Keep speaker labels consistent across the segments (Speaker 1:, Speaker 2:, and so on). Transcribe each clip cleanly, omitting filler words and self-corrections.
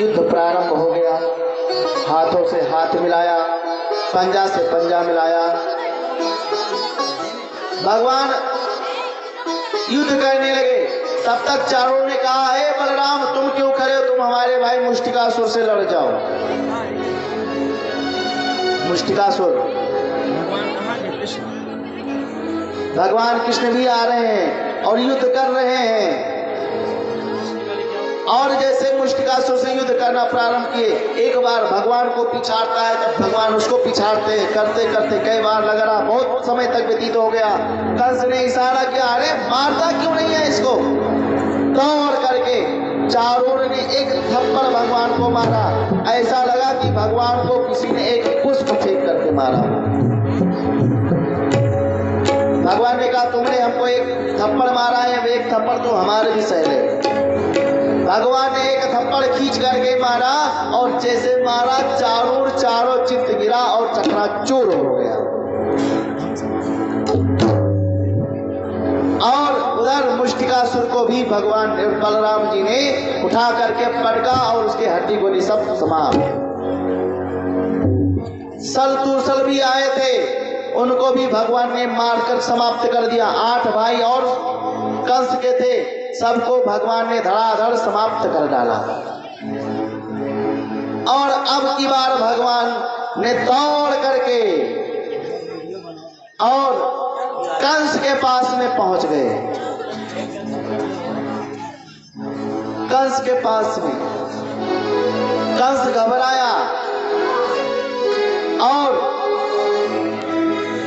Speaker 1: युद्ध प्रारंभ हो गया। हाथों से हाथ मिलाया, पंजा से पंजा मिलाया। भगवान युद्ध करने लगे। तब तक चारों ने कहा, हे बलराम तुम क्यों खड़े हो, तुम हमारे भाई मुष्टिकासुर से लड़ जाओ। मुष्टिकासुर, भगवान कृष्ण भी आ रहे हैं और युद्ध कर रहे हैं। और जैसे मुष्टिकासुर से युद्ध करना प्रारंभ किए, एक बार भगवान को पिछाड़ता है, तब भगवान उसको पिछाड़ते हैं। करते करते कई बार लग रहा बहुत समय तक व्यतीत हो गया। कंस ने इशारा किया, अरे मारता क्यों नहीं है इसको। दौड़ करके चारों ने एक थप्पड़ भगवान को मारा। ऐसा लगा कि भगवान को किसी ने एक पुष्प फेंक करके मारा। भगवान ने कहा, तुमने हमको एक थप्पड़ मारा है, एक थप्पड़ तो हमारे भी सह ले। भगवान ने एक थप्पड़ खींच करके मारा और जैसे मारा चारों चित्त गिरा और चकनाचूर हो गया। और उधर मुष्टिकासुर को भी भगवान बलराम जी ने उठा करके पटका और उसके हड्डी गोली सब समाप्त। सलतूसल भी आए थे, उनको भी भगवान ने मारकर समाप्त कर दिया। 8 भाई और कंस के थे, सबको भगवान ने धड़ाधड़ समाप्त कर डाला। और अब की बार भगवान ने दौड़ करके और कंस के पास में पहुंच गए। कंस के पास में कंस घबराया और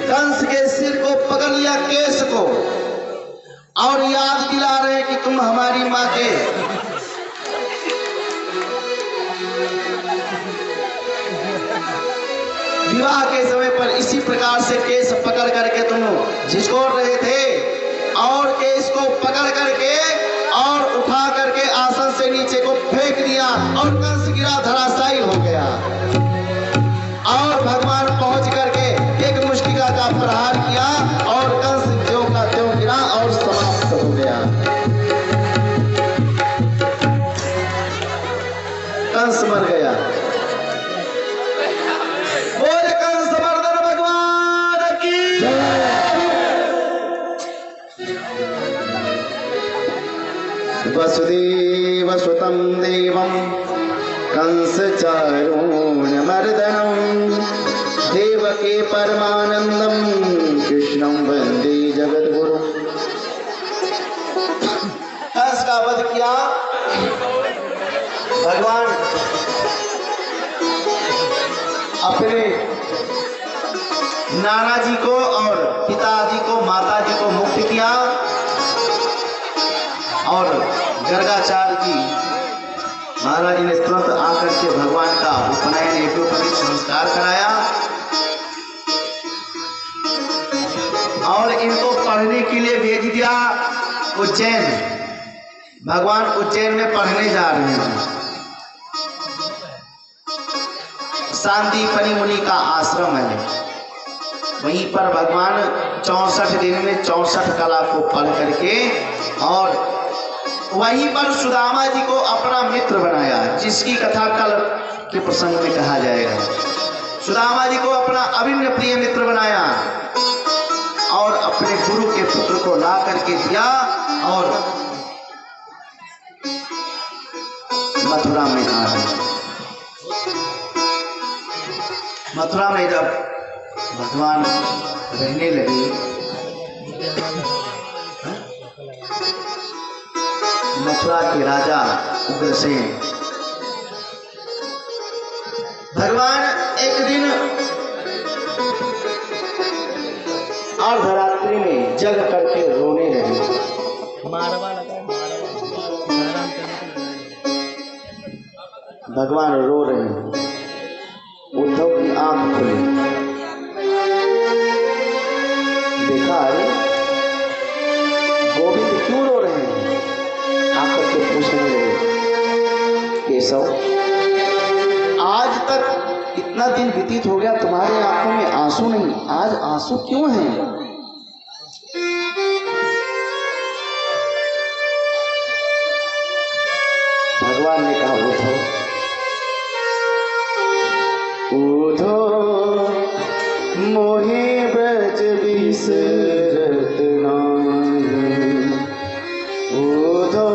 Speaker 1: कंस के सिर को पकड़ लिया, केस को, और याद दिला रहे कि तुम हमारी माँ के विवाह के समय पर इसी प्रकार से केस पकड़ करके तुम झिझकोड़ रहे थे। और केस को पकड़ करके और उठा करके आसन से नीचे को फेंक दिया और कंस गिरा, धराशायी हो गया। और भगवान पहुंच करके एक मुष्टिका का प्रहार किया और कंस ज्यों का त्यों गिरा और समाप्त हो गया। कंस मर गया। बोल कंस मर्दन भगवान की वसुदेव सुतं देवं कंस चारूणमर्दनं देवकी परमानंदं कृष्णं वंदे जगद्गुरु। कंस का वध किया भगवान। अपने नाना जी को और पिताजी को, माता जी को मुक्त किया और गर्गाचार्य जी महाराज जी ने तुरंत आकर के भगवान का उपनयन यज्ञोपवीत संस्कार कराया और इनको पढ़ने के लिए भेज दिया उज्जैन। भगवान उज्जैन में पढ़ने जा रहे हैं। सांदीपनि मुनि का आश्रम है, वहीं पर भगवान 64 दिन में 64 कला को पढ़ करके और वहीं पर सुदामा जी को अपना मित्र बनाया, जिसकी कथा कल के प्रसंग में कहा जाएगा। सुदामा जी को अपना अभिन्न प्रिय मित्र बनाया और अपने गुरु के पुत्र को ला करके दिया और मथुरा में आ गए। मथुरा में जब भगवान रहने लगे, मथुरा के राजा उग्रसेन भगवान एक दिन अर्धरात्रि में जग करके रोने लगे। भगवान रो रहे हैं। उद्धव की आंख खुली, देखा अरे गोविंद क्यों रो रहे हैं। आकर के पूछने लगे, केशव आज तक इतना दिन व्यतीत हो गया, तुम्हारे आंखों में आंसू नहीं, आज आंसू क्यों हैं। भगवान ने कहा, उद्धव बिसरत नाही। उधो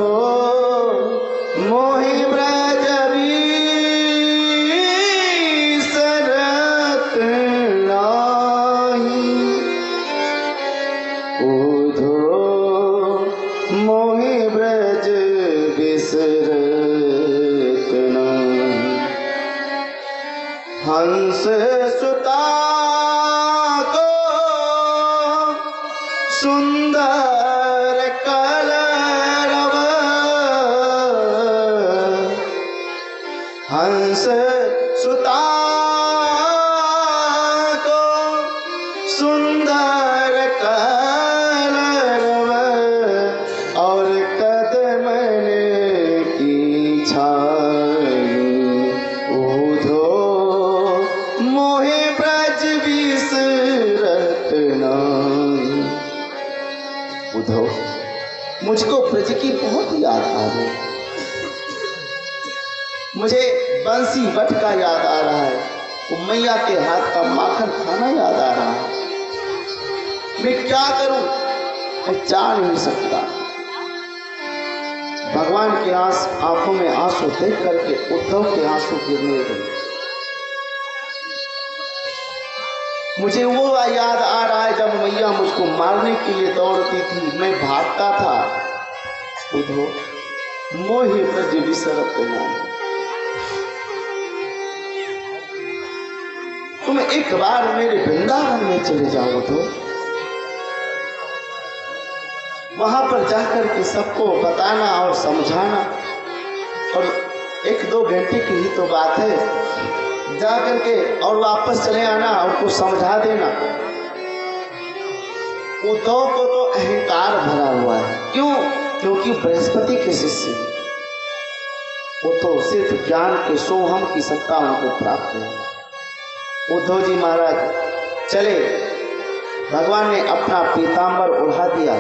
Speaker 1: मोहि ब्रज बिसरत नाही। उधो मोहि ब्रज बिसरत नाही। हंस सुता को सुंदर कलरव। हंस सुता को सुंदर कलरव और कदमन की छाई। उधो मोहि ब्रज बिसरत नाही। उधो मुझको ब्रज की बहुत याद आ रही। मुझे बंसी बट का याद आ रहा है। वो मैया के हाथ का माखन खाना याद आ रहा है। मैं क्या करूं? मैं जा नहीं सकता। भगवान के आंखों में आंसू देख करके उद्धव के आंसू गिरने लगे। मुझे वो याद आ रहा है जब मैया मुझको मारने के लिए दौड़ती थी, मैं भागता था। उद्धव मोहि ब्रज बिसरत नाही। तुम एक बार मेरे वृंदावन में चले जाओ तो वहां पर जाकर के सबको बताना और समझाना, और 1-2 घंटे की ही तो बात है। जाकर के और वापस चले आना और कुछ समझा देना। उद्धव को तो अहंकार भरा हुआ है। क्यों? क्योंकि बृहस्पति के शिष्य वो तो सिर्फ ज्ञान के सोहम की सत्ता उनको प्राप्त है। उद्धव जी महाराज चले। भगवान ने अपना पीतांबर उड़ा दिया।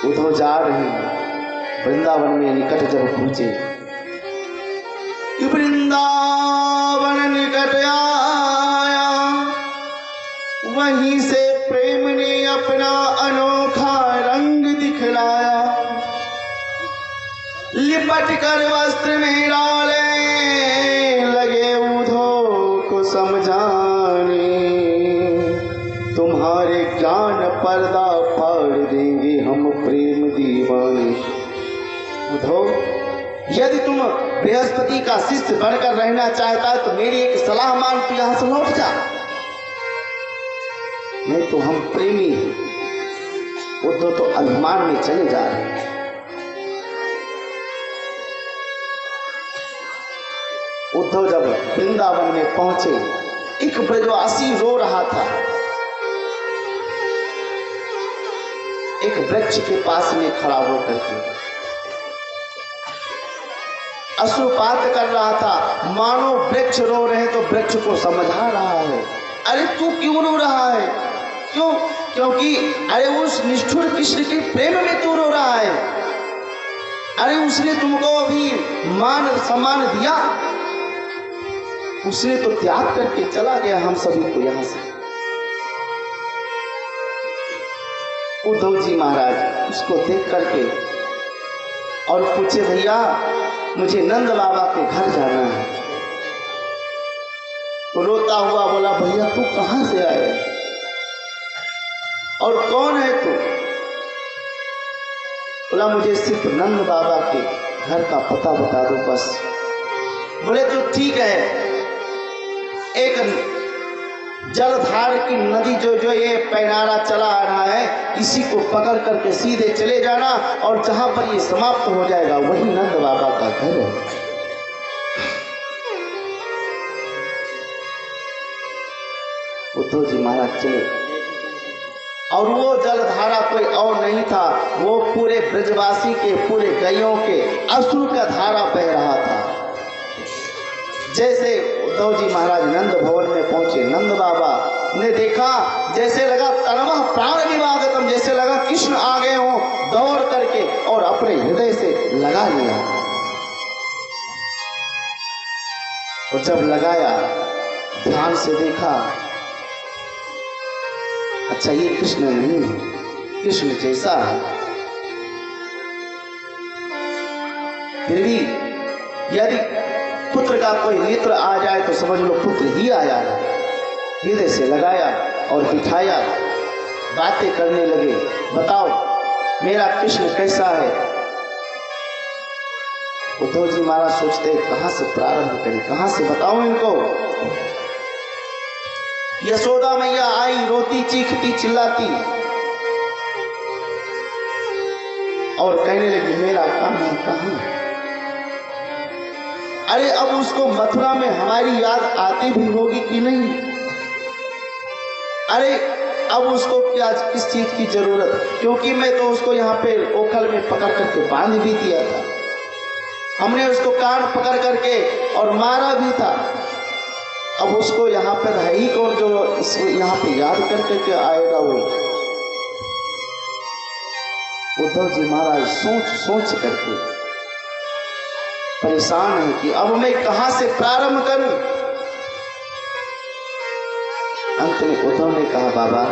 Speaker 1: उद्धव जा रहे हैं। वृंदावन में निकट जब पहुंचे, वृंदावन निकट आया, वहीं से प्रेम ने अपना अनोखा रंग दिखलाया। लिपट कर वस्त्र में डाले लगे उद्धव को समझाने। तुम्हारे ज्ञान पर्दा फाड़ देंगे हम प्रेम दीवाने। उद्धव, यदि तुम बृहस्पति का शिष्य बनकर रहना चाहता है तो मेरी एक सलाह मान, तू यहां से लौट जा। नहीं तो हम प्रेमी हैं। उद्धव तो अभिमान में चले जा रहे हैं। उद्धव जब वृंदावन में पहुंचे, एक ब्रजवासी रो रहा था। एक वृक्ष के पास में खड़ा होकर के अश्रुपात कर रहा था, मानो वृक्ष रो रहे तो वृक्ष को समझा रहा है। अरे तू क्यों रो रहा है? क्यों? क्योंकि अरे उस निष्ठुर कृष्ण के प्रेम में तू रो रहा है। अरे उसने तुमको अभी मान सम्मान दिया, उसने तो त्याग करके चला गया हम सभी को यहां से। उद्धव जी महाराज उसको देख करके और पूछे, भैया मुझे नंद बाबा के घर जाना है। तो रोता हुआ बोला, भैया तू कहां से आए और कौन है तू? बोला, मुझे सिर्फ नंद बाबा के घर का पता बता दो बस। बोले तो ठीक है, एक जलधार की नदी जो ये पैनारा चला आ रहा है, इसी को पकड़ करके सीधे चले जाना और जहां पर ये समाप्त हो जाएगा वही नंद बाबा का घर है। उद्धव जी महाराज चले और वो जलधारा कोई और नहीं था, वो पूरे ब्रजवासी के, पूरे गैयों के अश्रु का धारा बह रहा था। जैसे उद्धव जी महाराज नंद भवन में पहुंचे, नंद बाबा ने देखा, जैसे लगा तनवा प्राण विवागतम, जैसे लगा कृष्ण आ गए हों दौड़ करके, और अपने हृदय से लगा लिया। और जब लगाया, ध्यान से देखा अच्छा ये कृष्ण नहीं, कृष्ण जैसा है। फिर भी यदि पुत्र का कोई मित्र आ जाए तो समझ लो पुत्र ही आया है। हृदय से लगाया और बिठाया, बातें करने लगे, बताओ मेरा कृष्ण कैसा है। उद्धव जी महाराज सोचते कहां से प्रारंभ करें, कहां से बताऊं इनको। यशोदा मैया आई, रोती चीखती चिल्लाती और कहने लगी मेरा कान्हा कहां। अरे अब उसको मथुरा में हमारी याद आती भी होगी कि नहीं। अरे अब उसको क्या किस चीज की जरूरत, क्योंकि मैं तो उसको यहाँ पे ओखल में पकड़ करके बांध भी दिया था, हमने उसको कान पकड़ करके और मारा भी था। अब उसको यहाँ पर है ही कौन जो इसको यहाँ पे याद कर करके आएगा। वो उद्धव जी महाराज सोच सोच करके परेशान है कि अब मैं कहां से प्रारंभ करूं। अंत में उद्धव ने कहा बाबा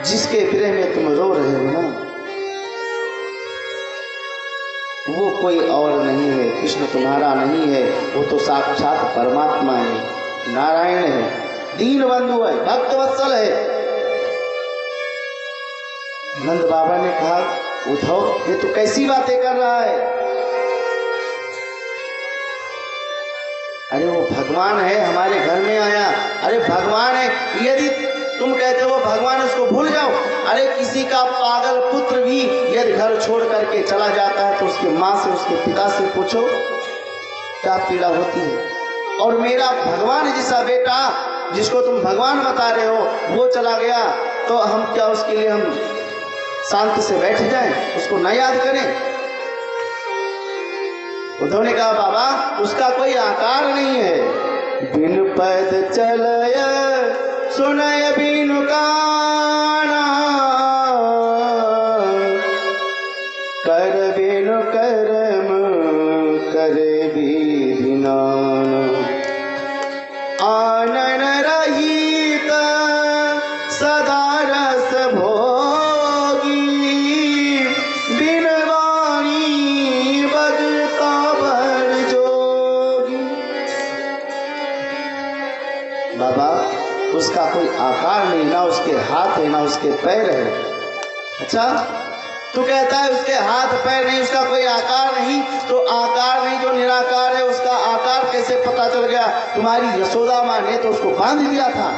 Speaker 1: जिसके विरह में तुम रो रहे हो ना, वो कोई और नहीं है, कृष्ण तुम्हारा नहीं है, वो तो साक्षात परमात्मा है, नारायण है, दीन बंधु है, भक्त वत्सल है। नंद बाबा ने कहा उद्धव ये तो कैसी बातें कर रहा है। अरे वो भगवान है, हमारे घर में आया। अरे भगवान है, यदि तुम कहते हो भगवान उसको भूल जाओ। अरे किसी का पागल पुत्र भी यदि घर छोड़ करके चला जाता है तो उसकी माँ से उसके पिता से पूछो क्या पीड़ा होती है। और मेरा भगवान जैसा बेटा जिसको तुम भगवान बता रहे हो वो चला गया तो हम क्या उसके लिए हम शांत से बैठ जाएं, उसको न याद करें। उद्धव ने कहा बाबा उसका कोई आकार नहीं है। बिन पद चलय सुनय बिनु काना, कर बिनु कर्म करे विधि नाना। आनन रहित सदा रस भोगी, बिन वाणी बजता भर जोगी। बाबा उसका कोई आकार नहीं, ना उसके हाथ है ना उसके पैर है। अच्छा तू कहता है उसके हाथ पैर नहीं, उसका कोई आकार नहीं, तो आकार नहीं जो निराकार है उसका आकार कैसे पता चल गया। तुम्हारी यशोदा माँ ने तो उसको बांध दिया था।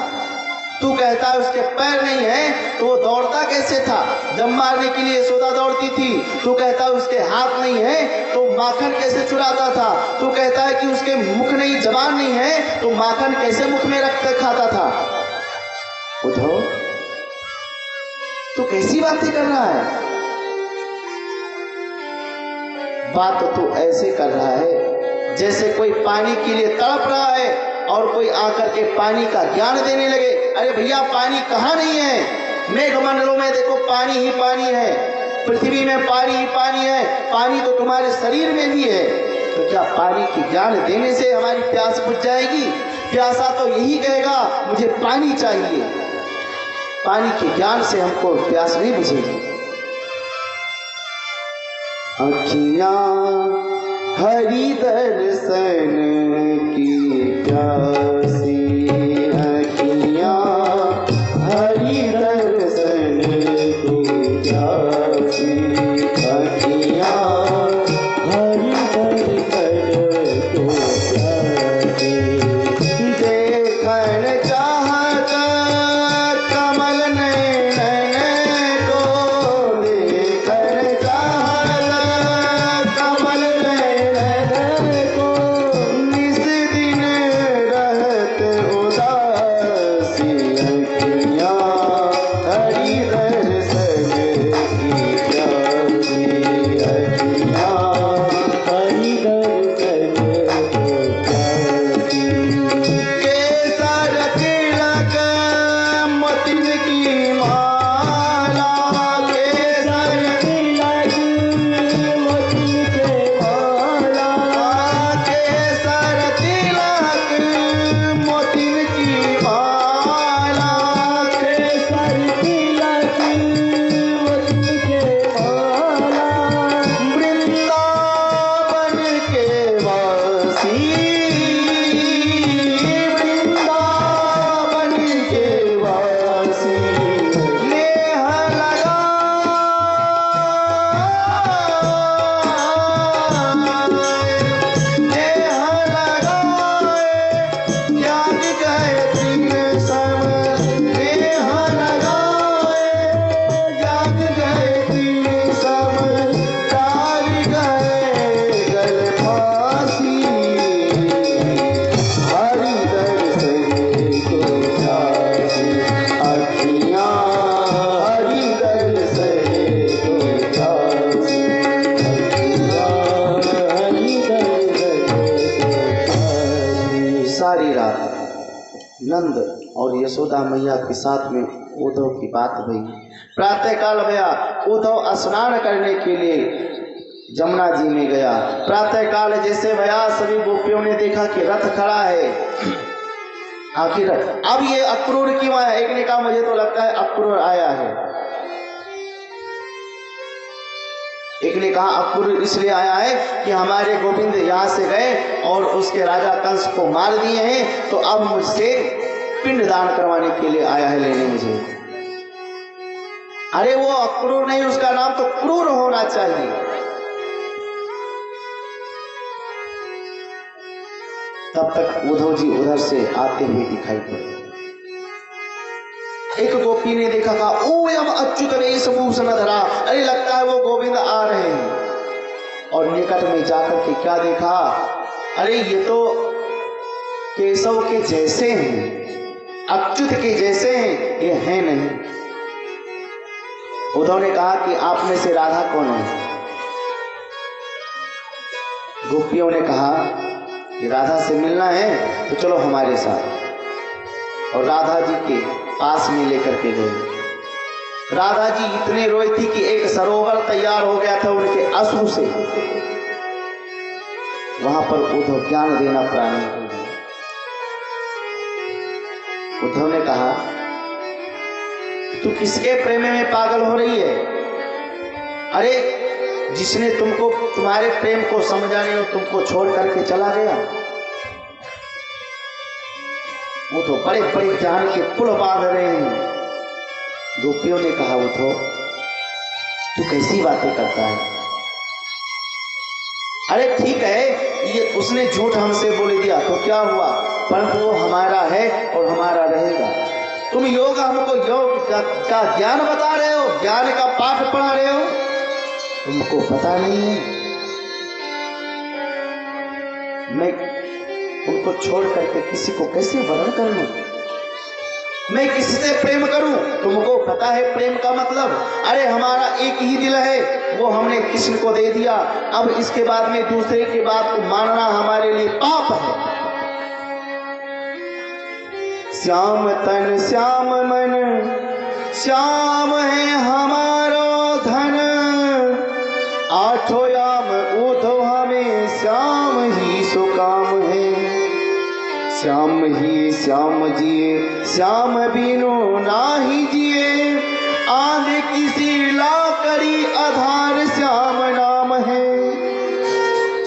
Speaker 1: तू कहता है उसके पैर नहीं है तो वो दौड़ता कैसे था, जब मारने के लिए यशोदा दौड़ती थी। तू कहता है उसके हाथ नहीं है तो माखन कैसे चुराता था। तू कहता है कि उसके मुख नहीं, जबान नहीं है तो माखन कैसे मुख में रख कर खाता था। उद्धव तू कैसी बातें कर रहा है। बात तो तू ऐसे कर रहा है जैसे कोई पानी के लिए तड़प रहा है और कोई आकर के पानी का ज्ञान देने लगे। अरे भैया पानी कहाँ नहीं है, मेघमंडलों में देखो पानी ही पानी है, पृथ्वी में पानी ही पानी है, पानी तो तुम्हारे शरीर में भी है। तो क्या पानी की ज्ञान देने से हमारी प्यास बुझ जाएगी। प्यासा तो यही कहेगा मुझे पानी चाहिए, पानी के ज्ञान से हमको प्यास नहीं बुझेगी। अखियां हरि दर्शन की प्यासी, अखियां हरि दर्शन की प्यासी, अखियां हरि दर्शन को प्यासी। देखन चाहत कमल नयन को, देखन चाहत कमल नयन को, निस दिन रह नंद और यशोदा मैया के साथ में उद्धव की बात हुई। प्रातः काल भया उद्धव स्नान करने के लिए जमुना जी में गया। प्रातः काल जैसे भया सभी गोपियों ने देखा कि रथ खड़ा है। आखिर अब ये अक्रूर क्यों आया? एक ने कहा मुझे तो लगता है अक्रूर आया है, एक ने कहा अक्रूर इसलिए आया है कि हमारे गोविंद यहाँ से गए और उसके राजा कंस को मार दिए हैं, तो अब मुझसे पिंड दान करवाने के लिए आया है लेने मुझे। अरे वो अक्रूर नहीं, उसका नाम तो क्रूर होना चाहिए। तब तक उद्धव जी उधर से आते हुए दिखाई पड़े। एक गोपी ने देखा, कहा ओ यम अच्युत वेशभूषण धरा, अरे लगता है वो गोविंद आ रहे हैं। और निकट में जाकर के क्या देखा, अरे ये तो केशव के जैसे हैं, अच्युत के जैसे हैं, ये है नहीं। उद्धव ने कहा कि आप में से राधा कौन है? गोपियों ने कहा कि राधा से मिलना है तो चलो हमारे साथ। और राधा जी के पास में लेकर के गए। राधा जी इतने रोई थी कि एक सरोवर तैयार हो गया था उनके अश्रु से। वहां पर उद्धव ज्ञान देना प्रारंभ हो गया। उद्धव ने कहा तू किसके प्रेम में पागल हो रही है? अरे जिसने तुमको तुम्हारे प्रेम को समझाने और तुमको छोड़ करके चला गया, वो तो बड़े बड़े ज्ञान के पुल बांध रहे हैं। गोपियों ने कहा उद्धव तू कैसी बातें करता है? अरे ठीक है, ये उसने झूठ हमसे बोल दिया तो क्या हुआ, परंतु वो हमारा है और हमारा रहेगा। तुम योग हमको योग का ज्ञान बता रहे हो, ज्ञान का पाठ पढ़ा रहे हो, तुमको पता नहीं है मैं उनको छोड़ करके किसी को कैसे वर्ण कर लूं, मैं किससे प्रेम करूं? तुमको पता है प्रेम का मतलब? अरे हमारा एक ही दिल है, वो हमने कृष्ण को दे दिया। अब इसके बाद में दूसरे की बात को मानना हमारे लिए पाप है। श्याम तन श्याम मन श्याम है हमारो धन, आठों याम उद्धव हमें श्याम ही सुकाम है। श्याम ही श्याम जिए श्याम बिनु नाही जिए, आंध किसी ला करी आधार श्याम नाम है।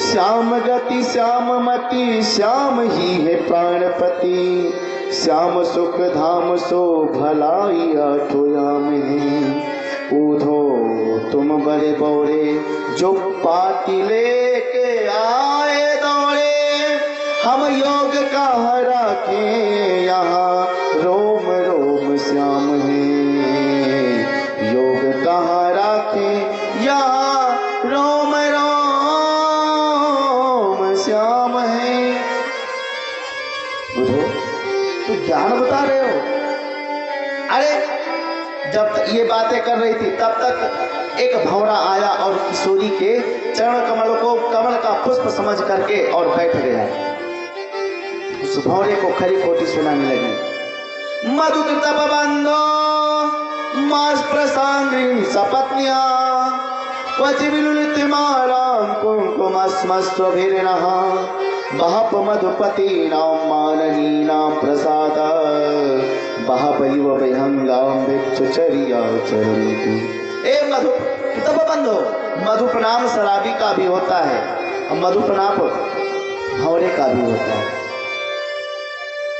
Speaker 1: श्याम गति श्याम मति श्याम ही है प्राणपति, श्याम सुख धाम सो भलाई आठों याम है। उद्धो तुम बड़े बौरे जो पाती लेके आए दौड़े, हम योग का हरा के यहाँ रोम रोम श्याम है। योग का हरा के यहाँ रोम रोम श्याम है। बुझो तो ज्ञान बता रहे हो? अरे जब ये बातें कर रही थी तब तक एक भंवरा आया और किशोरी के चरण कमल को कमल का पुष्प समझ करके और बैठ गया। उस भंवरे को खरी खोटी सुनाने लगी। मधुकृत बंधो मास प्रसांद्री सपत्न्या क्वचिविलुलितमारां कुंकुमस्मस्त्वभिर्नः बहप मधुपति नाम माननीनां प्रसाद बहपैव विहंगां भिक्षुचर्या चरन्ति। ए मधु तब बंधो, मधुप नाम शराबी का भी होता है और मधुप नाम भंवरे का भी होता है।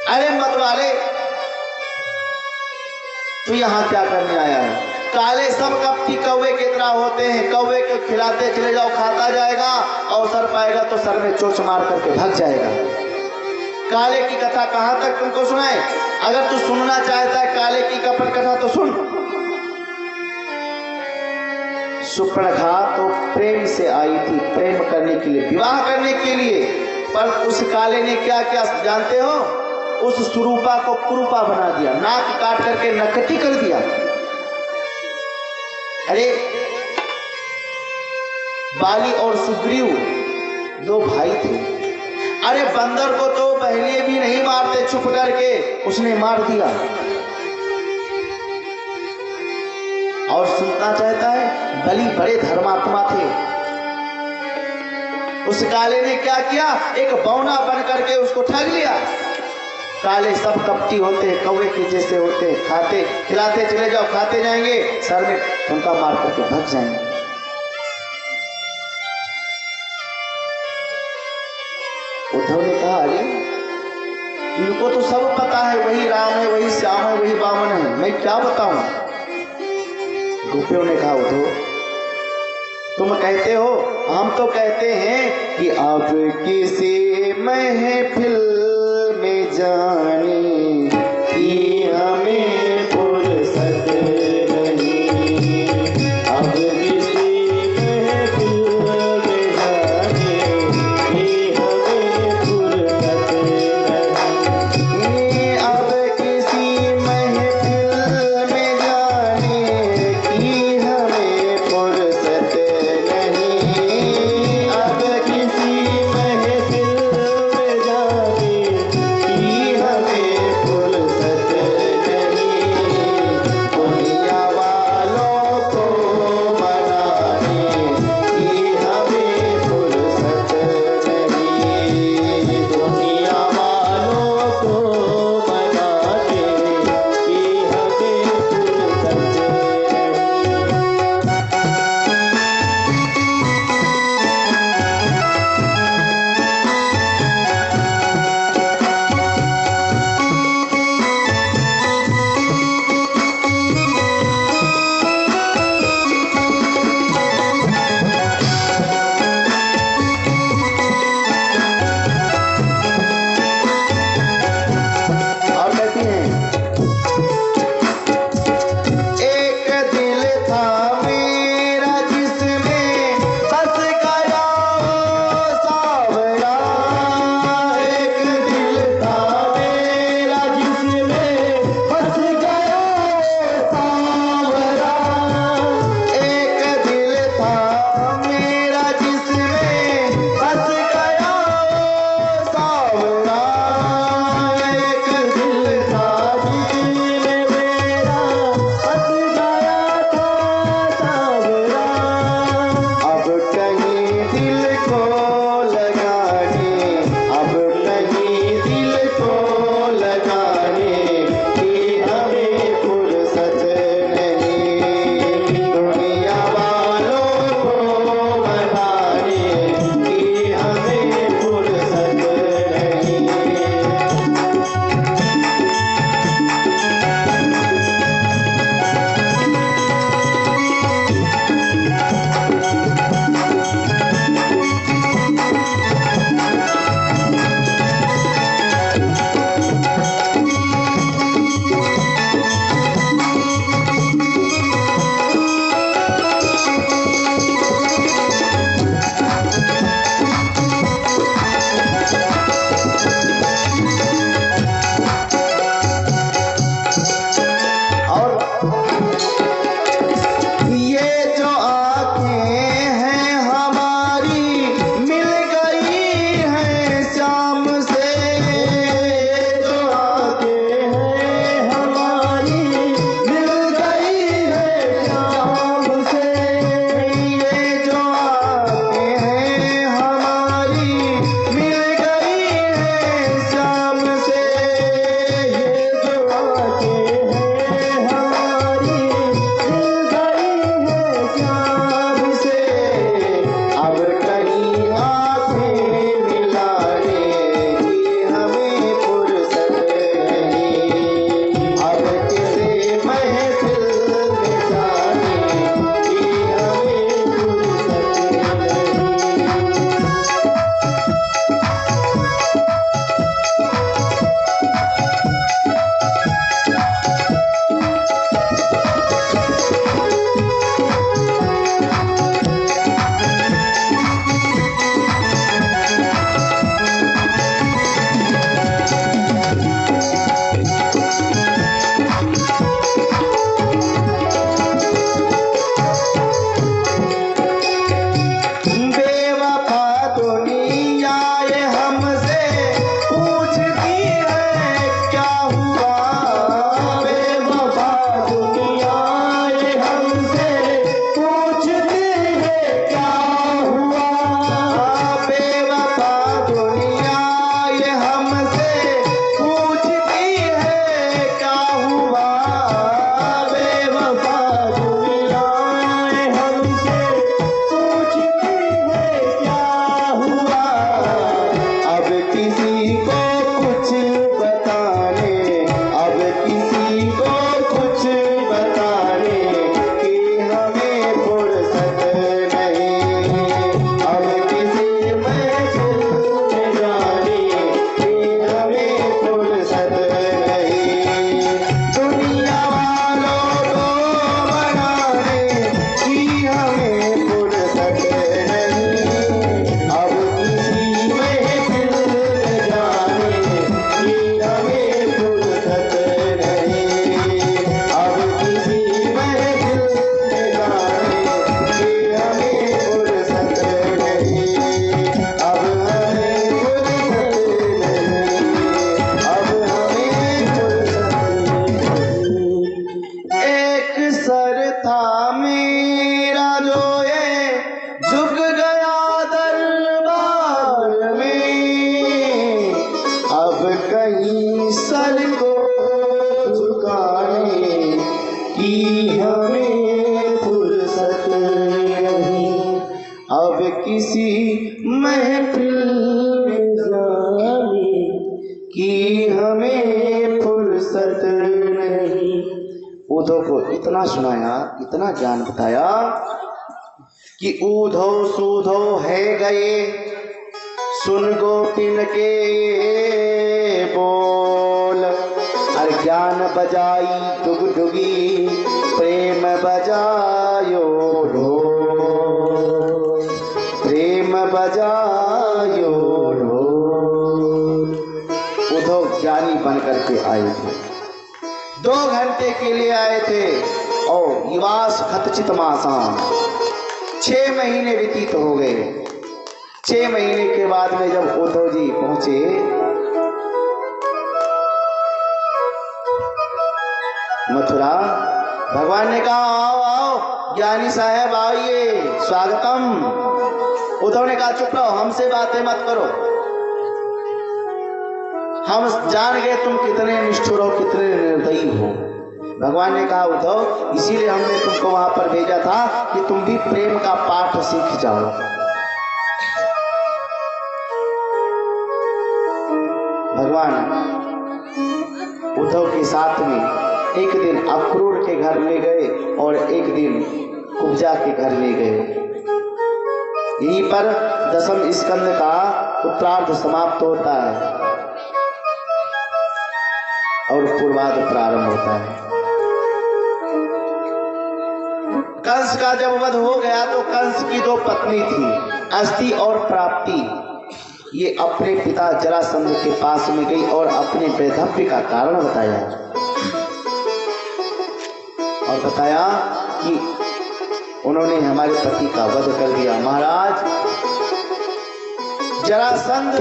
Speaker 1: अरे मत वाले तू यहाँ क्या करने आया है? काले सब कपटी कौवे की तरह होते हैं, कौवे को खिलाते चले जाओ, खाता जाएगा, अवसर पाएगा तो सर में चोंच मार करके भाग जाएगा। काले की कथा कहाँ तक तुमको सुनाए? अगर तू सुनना चाहता है काले की कपट कथा तो सुन। सुपर्णखा तो प्रेम से आई थी, प्रेम करने के लिए, विवाह करने के लिए, पर उस काले ने क्या क्या जानते हो? उस सुरूपा को कुरूपा बना दिया, नाक काट करके नकटी कर दिया। अरे बाली और सुग्रीव दो भाई थे, अरे बंदर को तो पहले भी नहीं मारते, छुप करके उसने मार दिया। और सुनना चाहता है, बलि बड़े धर्मात्मा थे। उस काले ने क्या किया, एक बौना बन करके उसको ठग लिया। काले सब कपटी होते हैं, कौवे के जैसे होते हैं, खाते खिलाते चले जाओ, खाते जाएंगे, सर में उनका मार करके भाग जाएंगे। उद्धव ने कहा, अरे इनको तो सब पता है, वही राम है, वही श्याम है, वही वामन है, मैं क्या बताऊं। गोपियों ने कहा, उद्धव तुम कहते हो, हम तो कहते हैं कि अब किसी महफिल में जाने की हमें फुर्सत नहीं, अब किसी महफिल में जाने की हमें फुर्सत नहीं, अब किसी महफिल में जाने की हमें फुर्सत नहीं, अब किसी महफिल में जाने की हमें कि हमें फुर्सत नहीं अब किसी महफिल में जाने की, हमें फुर्सत नहीं। उद्धव को इतना सुनाया, इतना ज्ञान बताया कि ऊधो सूधो है गए सुन गोपिन के बोल, हर ज्ञान बजाई डुग डुगी प्रेम बजायो ढोल, प्रेम बजायो ढोल। उद्धव ज्ञानी बन करके आए थे, 2 घंटे के लिए आए थे और निवास खतचित मासान 6 महीने व्यतीत हो गए। 6 महीने के बाद में जब उद्धव जी पहुंचे, मथुरा, भगवान ने कहा आओ आओ ज्ञानी साहब आइए, स्वागतम। उद्धव ने कहा चुप रहो, हमसे बातें मत करो, हम जान गए तुम कितने निष्ठुर हो, कितने निर्दयी हो। भगवान ने कहा उद्धव, इसीलिए हमने तुमको वहां पर भेजा था कि तुम भी प्रेम का पाठ सीख जाओ। भगवान उद्धव के साथ में एक दिन अक्रूर के घर ले गए और एक दिन कुब्जा के घर ले गए। यहीं पर 10वें स्कंद का उत्तरार्ध समाप्त होता है और पूर्वार्ध प्रारंभ होता है। कंस का जब वध हो गया तो कंस की 2 पत्नी थी, अस्थि और प्राप्ति। ये अपने पिता जरासंध के पास में गई और अपने वैधव्य का कारण बताया और बताया कि उन्होंने हमारे पति का वध कर दिया। महाराज, जरासंध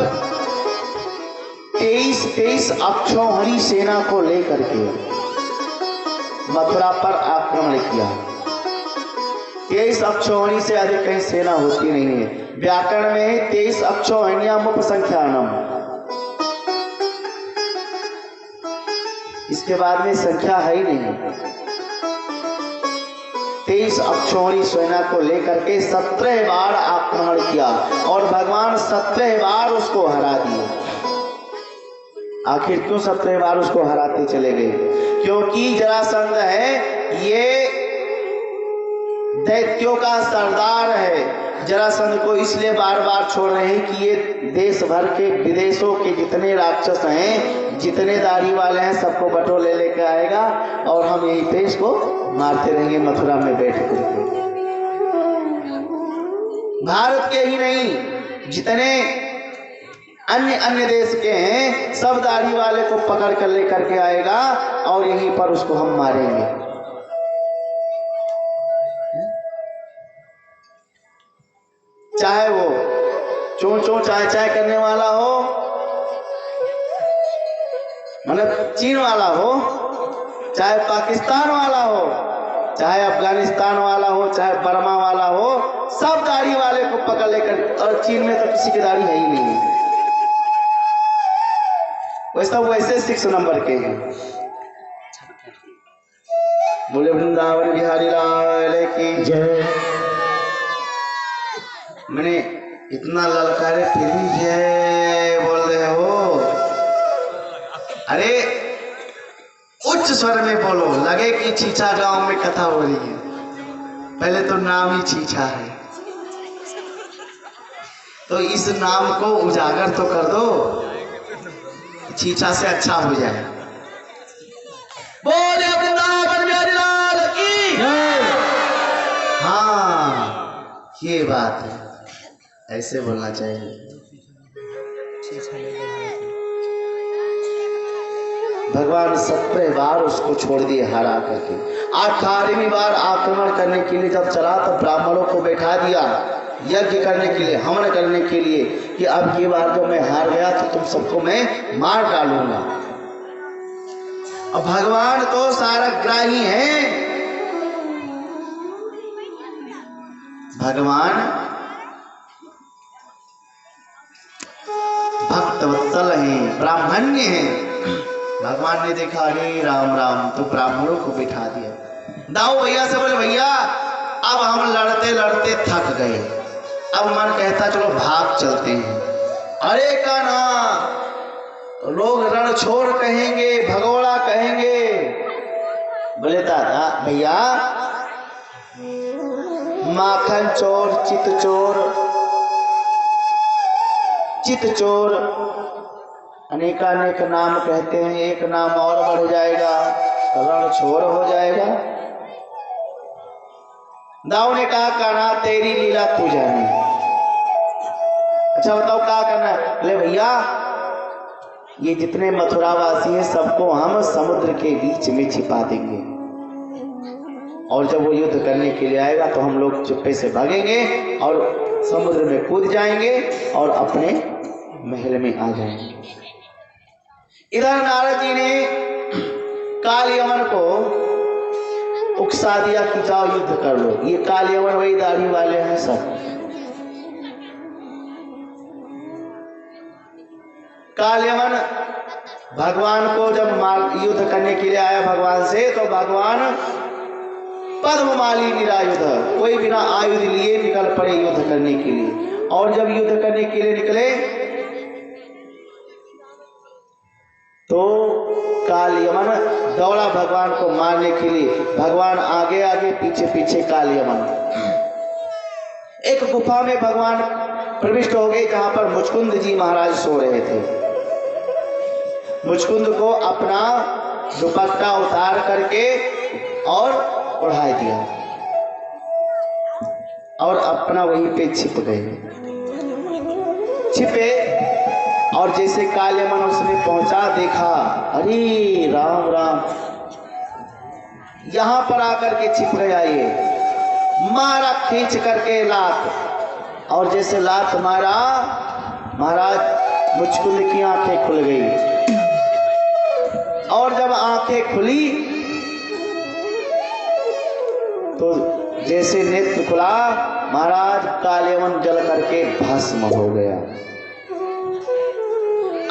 Speaker 1: 23 अक्षौहिणी सेना को लेकर के मथुरा पर आक्रमण किया। 23 अक्षौहिणी से अधिक कहीं सेना होती नहीं है। व्याकरण में 23 अक्षौहिण्याम उपसंख्यानम, इसके बाद में संख्या है ही नहीं। 23 अक्षौहिणी सेना को लेकर के 17 बार आक्रमण किया और भगवान 17 बार उसको हरा दिए। आखिर क्यों 17 बार उसको हराते चले गए? क्योंकि जरासंध है ये दैत्यों का सरदार है। जरासंध को इसलिए बार बार छोड़ रहे हैं कि ये देश भर के विदेशों के जितने राक्षस हैं, जितने दाढ़ी वाले हैं, सबको बटोर ले लेकर आएगा और हम यही पे इसको मारते रहेंगे मथुरा में बैठ करके। भारत के ही नहीं, जितने अन्य देश के हैं, सब दाढ़ी वाले को पकड़ कर लेकर के आएगा और यहीं पर उसको हम मारेंगे। चाहे वो चों चों चाय चाय करने वाला हो, मतलब चीन वाला हो, चाहे पाकिस्तान वाला हो, चाहे अफगानिस्तान वाला हो, चाहे बर्मा वाला हो, सब दाढ़ी वाले को पकड़ लेकर। और चीन में तो किसी की दाढ़ी है ही नहीं, वैसे 6 नंबर के हैं। बोले वृंदावन बिहारी लाल की जय। मैंने इतना ललकारे फिर भी जय बोल रहे हो। अरे उच्च स्वर में बोलो, लगे कि छीछा गांव में कथा हो रही है। पहले तो नाम ही छीछा है, तो इस नाम को उजागर तो कर दो, छीछा से अच्छा हो जाए। बोले वृंदावन बिहारी लाल की जय। हाँ, ये बात है, ऐसे बोलना चाहिए। भगवान 17 बार उसको छोड़ दिए हरा करके। 18वीं बार आक्रमण करने के लिए जब चला तो ब्राह्मणों को बैठा दिया यज्ञ करने के लिए, हवन करने के लिए कि अब की बार जो मैं हार गया तो तुम सबको मैं मार डालूंगा। अब भगवान तो सारग्राही हैं, भगवान भक्तवत्सल हैं, ब्राह्मण्य हैं। भगवान ने देखा अरे राम राम, तो ब्राह्मणों को बिठा दिया। दाऊ भैया से बोले भैया अब हम लड़ते लड़ते थक गए, अब मन कहता चलो भाग चलते हैं। अरे का ना लोग रण छोड़ कहेंगे, भगोड़ा कहेंगे। बोले दादा भैया माखन चोर चित चोर अनेकानेक नाम कहते हैं, एक नाम और बढ़ जाएगा, रण छोड़ हो जाएगा। दाऊ ने कहा कान्हा तेरी लीला तू जाने। अच्छा बताओ क्या करना है? बोले भैया ये जितने मथुरावासी हैं सबको हम समुद्र के बीच में छिपा देंगे, और जब वो युद्ध करने के लिए आएगा तो हम लोग चुप्पे से भागेंगे और समुद्र में कूद जाएंगे और अपने महल में आ जाएंगे। इधर नारद जी ने कालियमन को उकसा दिया कि जाओ युद्ध कर लो। ये कालियमन वही दाढ़ी वाले हैं सब। कालियमन भगवान को जब युद्ध करने के लिए आया भगवान से, तो भगवान पद्ममाली निरायुध, कोई बिना आयुध लिए निकल पड़े युद्ध करने के लिए। और जब युद्ध करने के लिए निकले तो कालियमन दौड़ा भगवान को मारने के लिए। भगवान आगे आगे पीछे पीछे कालियमन। एक गुफा में भगवान प्रविष्ट हो गए जहां पर मुचकुंद जी महाराज सो रहे थे। मुचकुंद को अपना दुपट्टा उतार करके और उड़ा दिया और अपना वहीं पे छिप गए। छिपे और जैसे कालियमन उसने पहुंचा, देखा अरे राम राम, यहां पर आकर के छिप गया। ये मारा खींच करके लात, और जैसे लात मारा महाराज मुचकुंद की आंखें खुल गई। और जब आंखें खुली तो जैसे नेत्र खुला, महाराज कालियमन जल करके भस्म हो गया।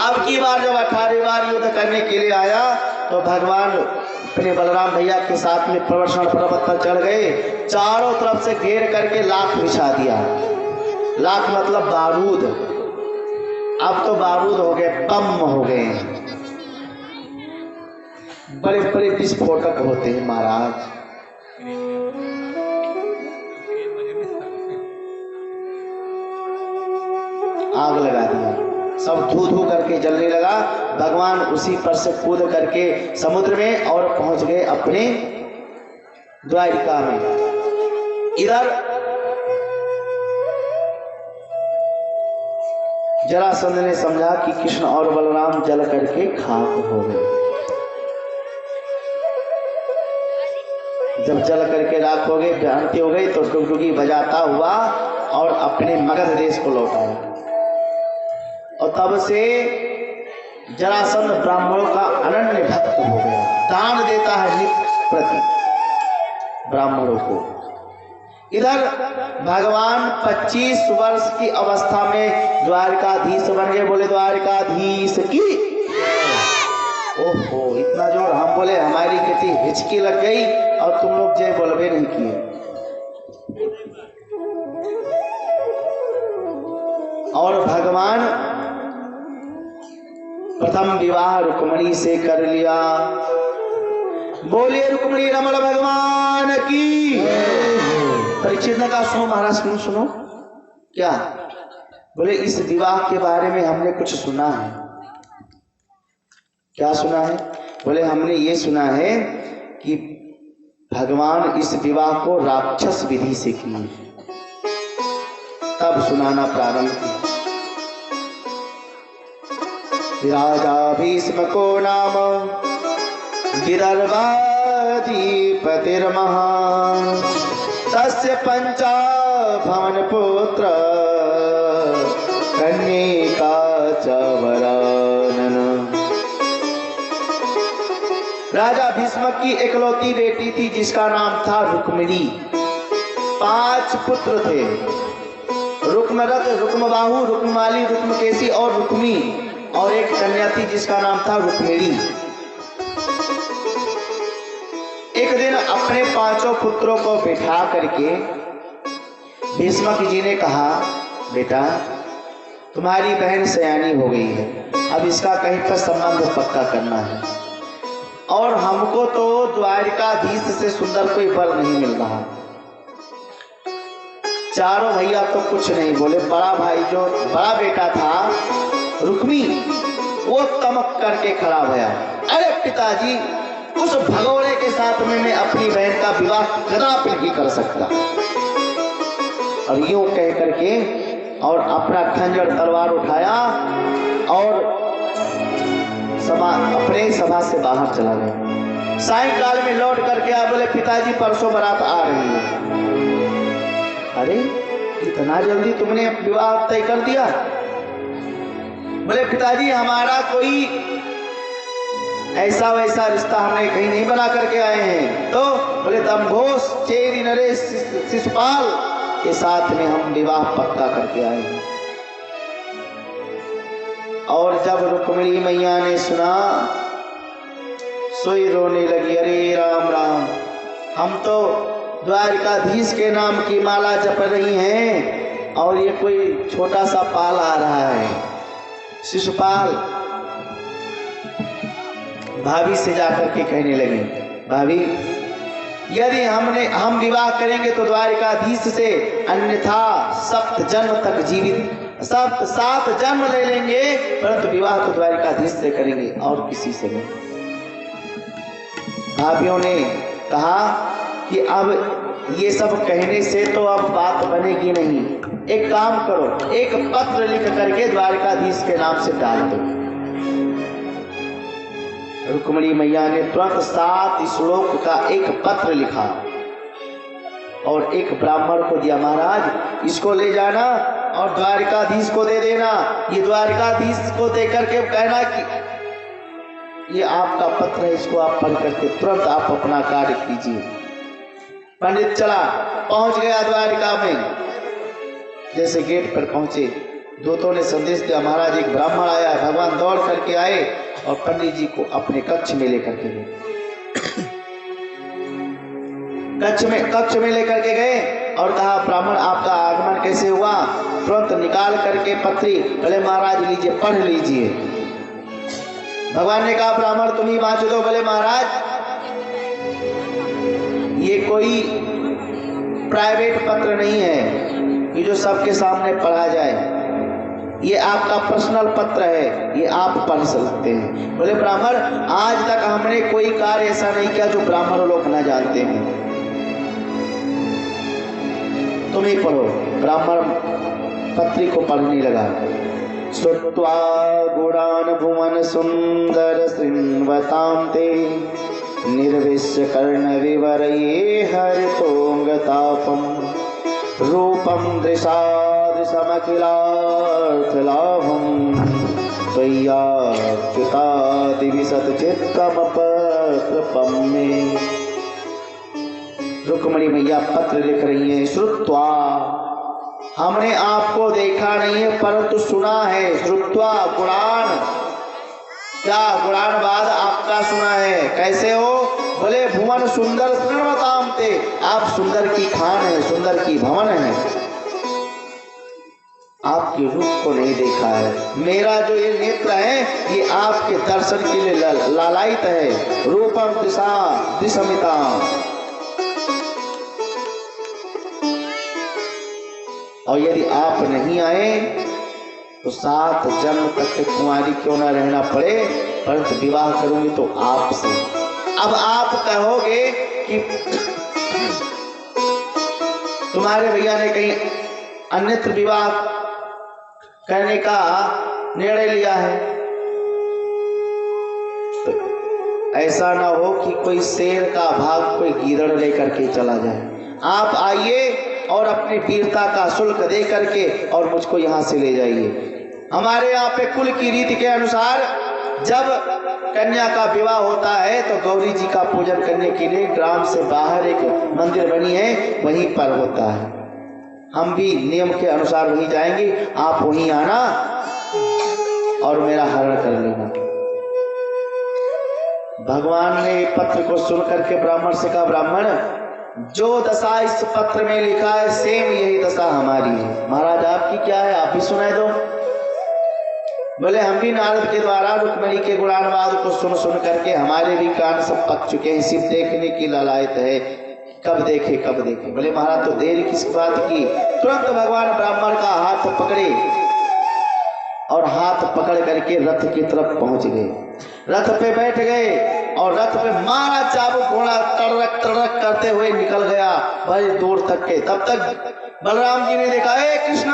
Speaker 1: अब की बार जब 18 बार युद्ध करने के लिए आया तो भगवान अपने बलराम भैया के साथ में प्रवर्षण पर्वत पर चढ़ गए। चारों तरफ से घेर करके लाख बिछा दिया। लाख मतलब बारूद। अब तो बारूद हो गए, बम हो गए, बड़े बड़े विस्फोटक होते हैं महाराज। आग लगा दिया, सब धू धू करके जलने लगा। भगवान उसी पर से कूद करके समुद्र में और पहुंच गए अपने द्वारिका में। इधर जरासंध ने समझा कि कृष्ण और बलराम जल करके खाक हो गए। जब जल करके राख हो गए, भ्रांति हो गई, तो डुगडुगी बजाता हुआ और अपने मगध देश को लौटाया। और तब से जरासंध ब्राह्मणों का अनन्य भक्त हो गया, दान देता है नित्य प्रति ब्राह्मणों को। इधर भगवान 25 वर्ष की अवस्था में द्वारकाधीश बन गए। बोले द्वारकाधीश की। ओहो, इतना जोर हम बोले, हमारी कितनी हिचकी लग गई और तुम लोग जय बोलबे नहीं किए। और भगवान प्रथम विवाह रुक्मणी से कर लिया। बोलिए रुक्मणी रमण भगवान की। परीक्षित ने कहा सुनो महाराज, सुनो। क्या? बोले इस विवाह के बारे में हमने कुछ सुना है। क्या सुना है? बोले हमने ये सुना है कि भगवान इस विवाह को राक्षस विधि से किए। तब सुनाना प्रारंभ किया। राजा भीष्म को नाम विदर्भाधिपतिर्महान्, तस्य पंचाभवन पुत्र कन्यका च वरानन। राजा भीष्म की एकलौती बेटी थी जिसका नाम था रुक्मिणी। 5 पुत्र थे, रुक्मरथ, रुक्मबाहु, रुक्ममाली, रुक्मकेशी और रुक्मी, और एक कन्या थी जिसका नाम था रुक्मिणी। एक दिन अपने 5 पुत्रों को बिठा करके भीष्मक जी ने कहा, बेटा तुम्हारी बहन सयानी हो गई है, अब इसका कहीं पर संबंध पक्का करना है, और हमको तो द्वारिकाधीश से सुंदर कोई वर नहीं मिल रहा। चारों भैया तो कुछ नहीं बोले। बड़ा भाई जो बड़ा बेटा था रुक्मी, वो तमक करके खड़ा भया, अरे पिताजी, उस भगोड़े के साथ में मैं अपनी बहन का विवाह कदापि नहीं कर सकता। और यूं कह करके और अपना खंजर तलवार उठाया और अपने सभा से बाहर चला गया। सायंकाल में लौट करके आप बोले, पिताजी परसों बारात आ रही है। अरे इतना जल्दी तुमने विवाह तय कर दिया? बोले पिताजी हमारा कोई ऐसा वैसा रिश्ता हमने कहीं नहीं बना करके आए हैं। तो बोले दमघोष चेरी नरेश शिशुपाल के साथ में हम विवाह पक्का करके आए हैं। और जब रुक्मिणी मैया ने सुना, सोई रोने लगी, अरे राम राम, हम तो द्वारिकाधीश के नाम की माला जप रही हैं और ये कोई छोटा सा पाल आ रहा है, शिशुपाल। भाभी से जाकर के कहने लगी, भाभी यदि हम विवाह करेंगे तो द्वारिकाधीश से, अन्यथा 7 जन्म तक जीवित 7 जन्म ले लेंगे, परंतु विवाह तो द्वारिकाधीश से करेंगे और किसी से नहीं। भाभीओं ने कहा कि अब ये सब कहने से तो अब बात बनेगी नहीं, एक काम करो, एक पत्र लिख करके द्वारिकाधीश के नाम से डाल दो। रुक्मिणी मैया ने तुरंत 7 श्लोक का एक पत्र लिखा और एक ब्राह्मण को दिया, महाराज इसको ले जाना और द्वारिकाधीश को दे देना। ये द्वारिकाधीश को दे करके कहना कि ये आपका पत्र है, इसको आप पढ़ करके तुरंत आप अपना कार्य कीजिए। पंडित चला, पहुंच गया द्वारिका में। जैसे गेट पर पहुंचे, दूतों ने संदेश दिया, महाराज एक ब्राह्मण आया है। भगवान दौड़ करके आए और पंडित जी को अपने कक्ष में लेकर के गए। कक्ष में लेकर के गए और कहा, ब्राह्मण आपका आगमन कैसे हुआ? तुरंत निकाल करके पत्री, बोले महाराज लीजिए, पढ़ लीजिए। भगवान ने कहा, ब्राह्मण तुम ही वांच दो। बोले महाराज ये कोई प्राइवेट पत्र नहीं है, ये जो सबके सामने पढ़ा जाए, ये आपका पर्सनल पत्र है, ये आप पढ़ सकते हैं। बोले ब्राह्मण आज तक हमने कोई कार्य ऐसा नहीं किया जो ब्राह्मण लोग न जानते हैं, तुम ही पढ़ो। ब्राह्मण पत्री को पढ़ने लगा। श्रुत्वा गुणान भुवन सुंदर श्रृण्वतां ते निर्विश्य कर्ण विवरये हरितोंगतापम रूपम दृशादृशमखिलार्थलाभं त्वय्याच्युतादिविशतचित्तमपकृपं मे। रुक्मिणी मैया पत्र लिख रही है। श्रुत्वा, हमने आपको देखा नहीं है परंतु सुना है। श्रुत्वा गुणान, क्या गुणानवाद आपका सुना है। कैसे हो? बोले भुवन सुंदर श्रृण्वतां ते, आप सुंदर की खान है, सुंदर की भवन है, आपके रूप को नहीं देखा है। मेरा जो ये नेत्र है ये आपके दर्शन के लिए लालायित है। रूपम दिशमिता, और यदि आप नहीं आए तो 7 जन्म तक कुंवारी क्यों ना रहना पड़े, परंतु विवाह करूंगी तो आपसे। अब आप कहोगे कि तुम्हारे भैया ने कहीं अन्यत्र विवाह करने का निर्णय लिया है, तो ऐसा ना हो कि कोई शेर का भाग कोई गीदड़ लेकर के चला जाए। आप आइए और अपनी वीरता का शुल्क दे करके और मुझको यहाँ से ले जाइए। हमारे यहाँ पे कुल की रीति के अनुसार जब कन्या का विवाह होता है तो गौरी जी का पूजन करने के लिए ग्राम से बाहर एक मंदिर बनी है, वहीं पर होता है। हम भी नियम के अनुसार वहीं जाएंगे, आप वहीं आना और मेरा हरण कर लेना। भगवान ने पत्र को सुन करके ब्राह्मण से कहा, ब्राह्मण जो दशा इस पत्र में लिखा है सेम यही दशा हमारी है। महाराज आपकी क्या है, आप भी सुनाए दो। बोले हम भी नारद के द्वारा रुक्मिणी के गुणानुवाद को सुन सुन करके हमारे भी कान सब पक चुके हैं, सिर्फ देखने की लालायत है, कब देखे कब देखे। बोले महाराज तो देर किस बात की। तुरंत भगवान ब्राह्मण का हाथ पकड़े और हाथ पकड़ करके रथ की तरफ पहुंच गए। रथ पे बैठ गए और रथ पे मारा चाबुक, घोड़ा तड़क तड़क करते हुए निकल गया बड़ी दूर तक के। तब तक बलराम जी ने देखा, ए कृष्ण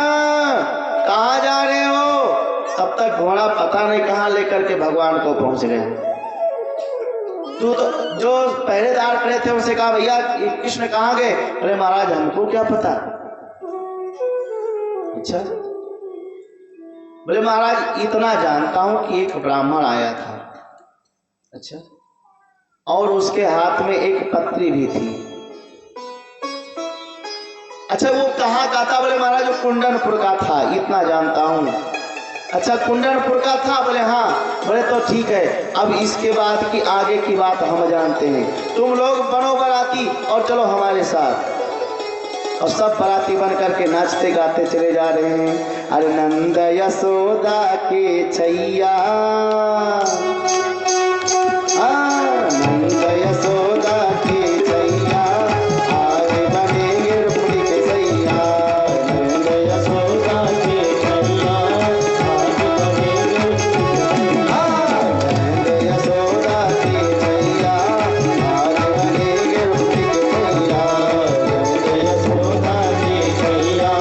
Speaker 1: कहाँ जा रहे हो। तब तक घोड़ा पता नहीं कहाँ लेकर के भगवान को पहुंच गया। तू तो जो पहरेदार खड़े थे उनसे कहा, भैया कृष्ण कहाँ गए। अरे महाराज हमको क्या पता। अच्छा, बोले महाराज इतना जानता हूं कि एक ब्राह्मण आया था। अच्छा, और उसके हाथ में एक पत्री भी थी। अच्छा वो कहाँ का था। बोले महाराज वो कुंडनपुर का था, इतना जानता हूं। अच्छा कुंडनपुर का था। बोले हाँ। बोले तो ठीक है, अब इसके बाद की आगे की बात हम जानते हैं। तुम लोग बनो बराती और चलो हमारे साथ। और सब बराती बन करके नाचते गाते चले जा रहे हैं। अरे नंद यशोदा के छैया, नंद यशोदा के छैया, आगे बनेंगे रुक्मिणी के सैया। नंद यशोदा के छैया, आगे बनेंगे नंद यशोदा के छैया, आगे बनेंगे रुक्मिणी के सैया। नंद यशोदा के छैया,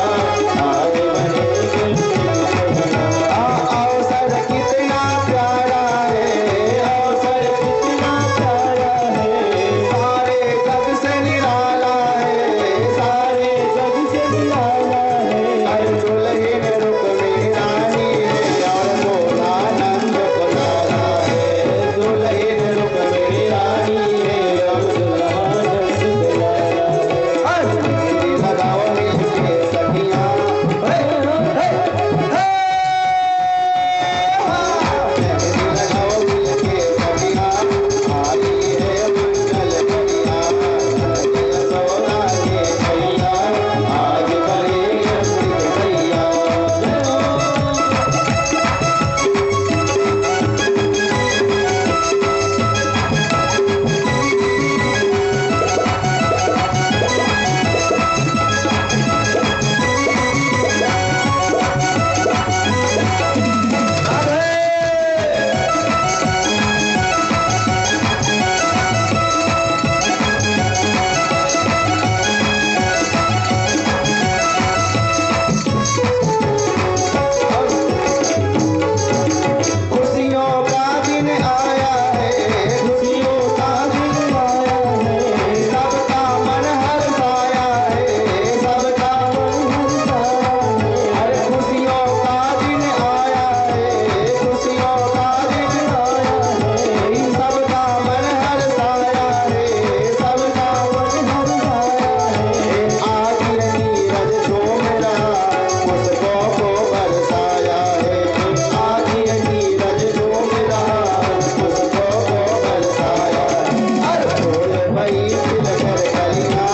Speaker 1: आगे बनेंगे अवसर कितना प्यारा है, अवसर कितना प्यारा है, सारे जग से निराला है, सारे जग से निराला है। अरे दुल्हन रुक्मिणी रानी है और दूल्हा नंद दुलारा है। दुल्हन रुक्मिणी रानी है और दूल्हा नंद दुलारा है। मेहंदी लगाओ मिलके सखियां, मेहंदी लगाओ मिलके सखियां, आई है मंगल घड़िया। नंद यशोदा के छैया, आज बनेंगे रुक्मिणी के सैया। खुशियों का दिन आया है, खुशियों का दिन आया है, सबका मन हर्षाया है, सबका मन हर्षाया है। अरे खुशियों का दिन आया है, खुशियों का दिन आया है, सबका मन हर्षाया है, सबका मन हर्षाया है। आज ये नीरज झूम रहा, मुझको को बरसाया है। आज ये नीरज झूम रहा, मुझको को बरसाया है। अरे फूल भई खिलकर कलियां,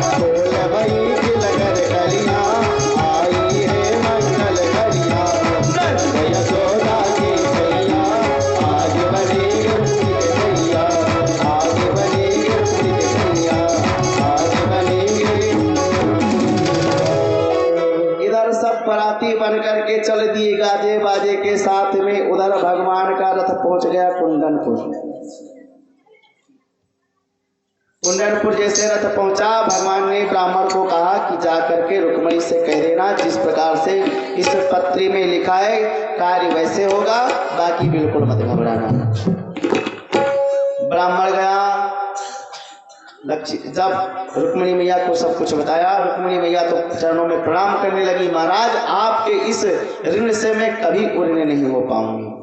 Speaker 1: फूल भई खिलकर कलियां, आई है मंगल घड़िया। नंद यशोदा के छैया, आज बनेंगे रुक्मिणी के सैया, आज बनेंगे रुक्मिणी के सैया, आज बनेंगे। इधर सब बराती बन करके चल दिए गाजे बाजे के साथ में। उधर भगवान का रथ पहुंच गया कुंडनपुर। कुंडनपुर जैसे रथ पहुंचा, भगवान ने ब्राह्मण को कहा कि जा करके रुक्मिणी से कह देना जिस प्रकार से इस पत्री में लिखा है कार्य वैसे होगा, बाकी बिल्कुल मत घबराना। ब्राह्मण गया, जब रुक्मिणी मैया को सब कुछ बताया, रुक्मिणी मैया तो चरणों में प्रणाम करने लगी। महाराज आपके इस ऋण से मैं कभी उड़ने नहीं हो पाऊंगी।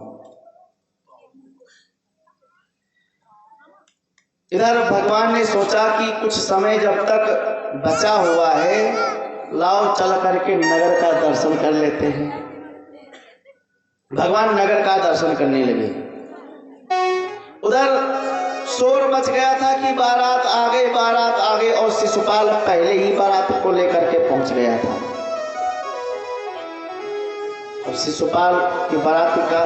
Speaker 1: इधर भगवान ने सोचा कि कुछ समय जब तक बचा हुआ है, लाओ चल करके नगर का दर्शन कर लेते हैं। भगवान नगर का दर्शन करने लगे। उधर शोर मच गया था कि बारात आ गई और शिशुपाल पहले ही बारात को लेकर के पहुंच गया था। अब शिशुपाल की बारात का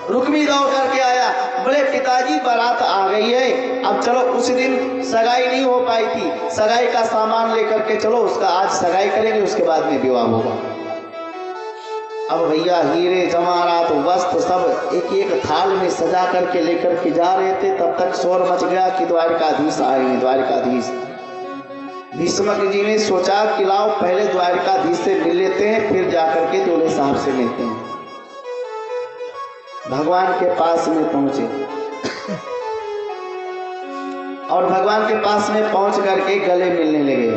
Speaker 1: रुक्मी दौड़ करके आया, बोले पिताजी बारात आ गई है, अब चलो। उस दिन सगाई नहीं हो पाई थी, सगाई का सामान लेकर के चलो, उसका आज सगाई करेंगे, उसके बाद में विवाह होगा। अब भैया हीरे जवाहरात वस्त्र सब एक एक थाल में सजा करके लेकर के जा रहे थे, तब तक शोर मच गया कि द्वारिकाधीश आए। द्वारिकाधीश भीष्मक जी ने सोचा कि लाओ पहले द्वारिकाधीश से मिल लेते हैं, फिर जाकर के दूल्हे साहब से मिलते हैं। भगवान के पास में पहुंचे और भगवान के पास में पहुंच करके गले मिलने लगे,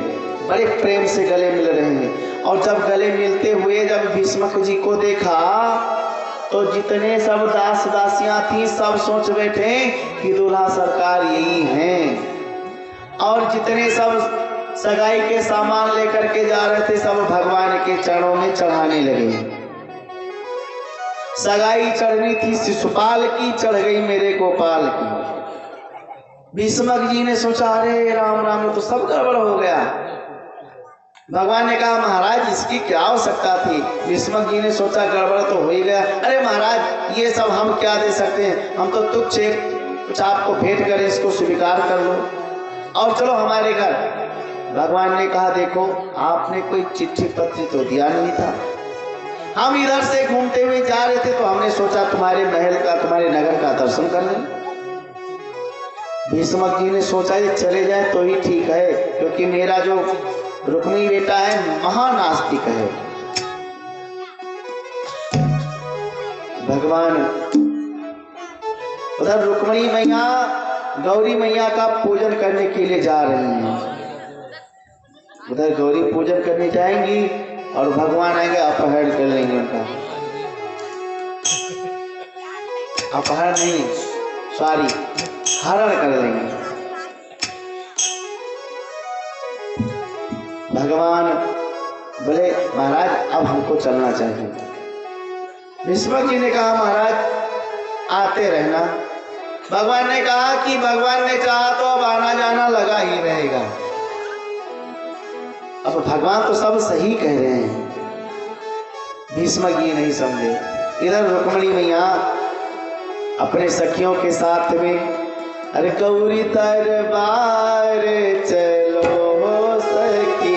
Speaker 1: बड़े प्रेम से गले मिल रहे हैं। और जब गले मिलते हुए जब भीष्मक जी को देखा तो जितने सब दास दासियां थी सब सोच बैठे कि दूल्हा सरकार यही हैं। और जितने सब सगाई के सामान लेकर के जा रहे थे सब भगवान के चरणों में चढ़ाने लगे। सगाई चढ़नी थी शिशुपाल की, चढ़ गई मेरे गोपाल की। भीष्मक जी ने सोचा अरे राम राम, तो सब गड़बड़ हो गया। भगवान ने कहा महाराज इसकी क्या आवश्यकता थी। भीष्मक जी ने सोचा गड़बड़ तो हो ही गया, अरे महाराज ये सब हम क्या दे सकते हैं, हम तो तुच्छ कुछ आपको भेंट करें, इसको स्वीकार कर लो और चलो हमारे घर। भगवान ने कहा देखो आपने कोई चिट्ठी पत्र तो दिया नहीं था, हम इधर से घूमते हुए जा रहे थे तो हमने सोचा तुम्हारे महल का तुम्हारे नगर का दर्शन कर लें। भीष्मक जी ने सोचा ये चले जाए तो ही ठीक है, क्योंकि मेरा जो रुक्मी बेटा है महानास्तिक है। भगवान उधर रुक्मिणी मैया गौरी मैया का पूजन करने के लिए जा रही हैं। उधर गौरी पूजन करने जाएंगी और भगवान आएंगे, अपहरण कर लेंगे उनका। अपहरण नहीं, सॉरी, हरण कर लेंगे। भगवान बोले महाराज अब हमको चलना चाहिए। भीष्मक जी ने कहा महाराज आते रहना। भगवान ने कहा कि भगवान ने चाहा तो अब आना जाना लगा ही रहेगा। अब भगवान तो सब सही कह रहे हैं, भीष्मक जी नहीं समझे। इधर रुक्मिणी मैया अपने सखियों के साथ में अरे गौरी दरबार चलो सखी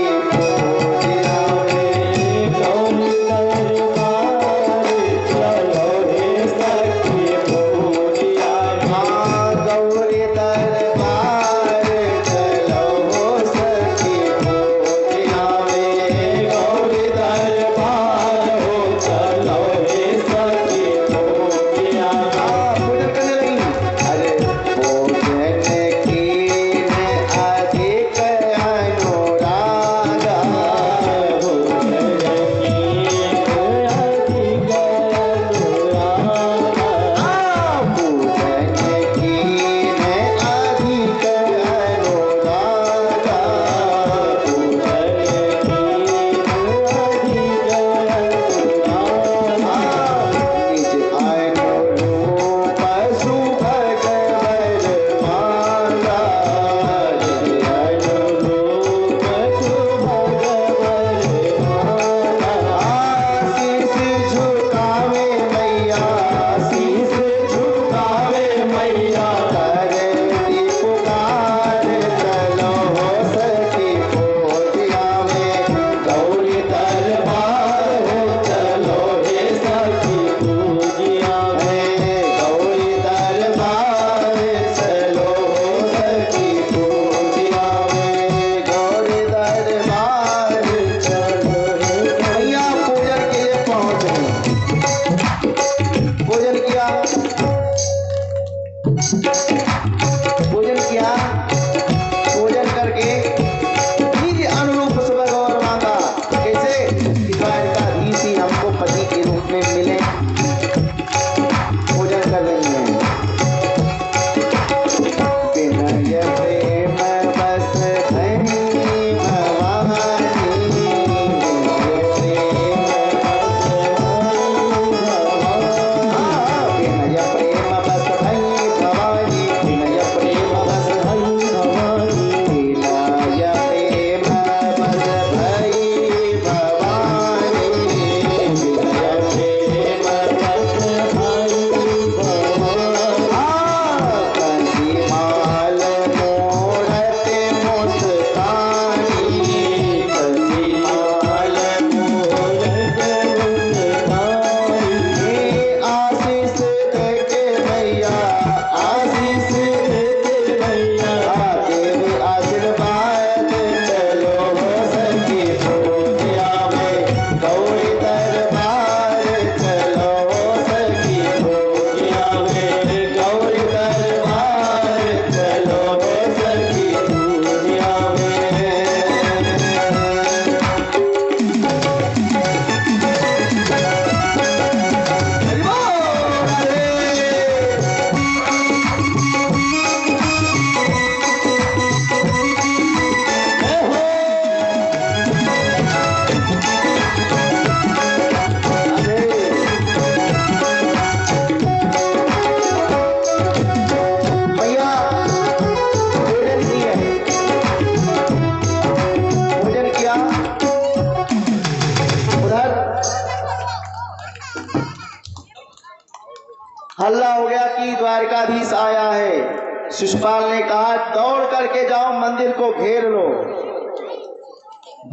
Speaker 1: हल्ला हो गया कि द्वारकाधीश आया है। शिशुपाल ने कहा दौड़ करके जाओ, मंदिर को घेर लो।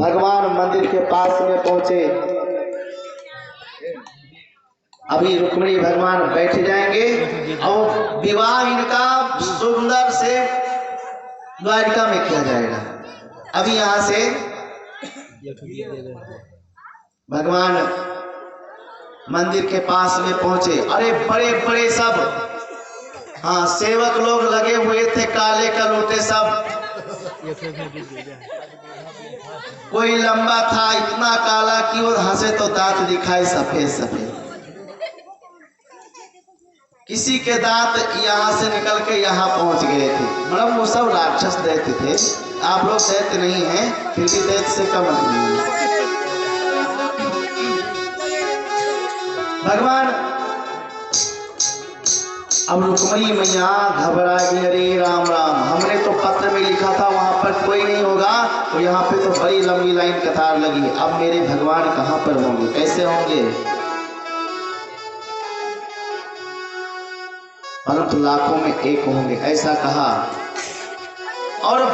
Speaker 1: भगवान मंदिर के पास में पहुंचे। अभी रुक्मिणी भगवान बैठ जाएंगे और विवाह इनका सुंदर से द्वारिका में किया जाएगा। अभी यहां से भगवान मंदिर के पास में पहुंचे। अरे बड़े बड़े सब सेवक लोग लगे हुए थे, काले कलोटे सब। कोई लंबा था, इतना काला कि वो हंसे तो दांत दिखाए सफेद सफेद। किसी के दांत यहाँ से निकल के यहाँ पहुंच गए थे। मतलब वो सब राक्षस दैत्य थे। आप लोग दैत्य नहीं हैं, फिर भी दैत्य से कम नहीं है। भगवान अब रुक्मिणी मैया घबरा गई। अरे राम राम, हमने तो पत्र में लिखा था वहां पर कोई नहीं होगा, तो यहाँ पे तो बड़ी लंबी लाइन कतार लगी। अब मेरे भगवान कहाँ पर होंगे, कैसे होंगे? परंतु लाखों में एक होंगे, ऐसा कहा। और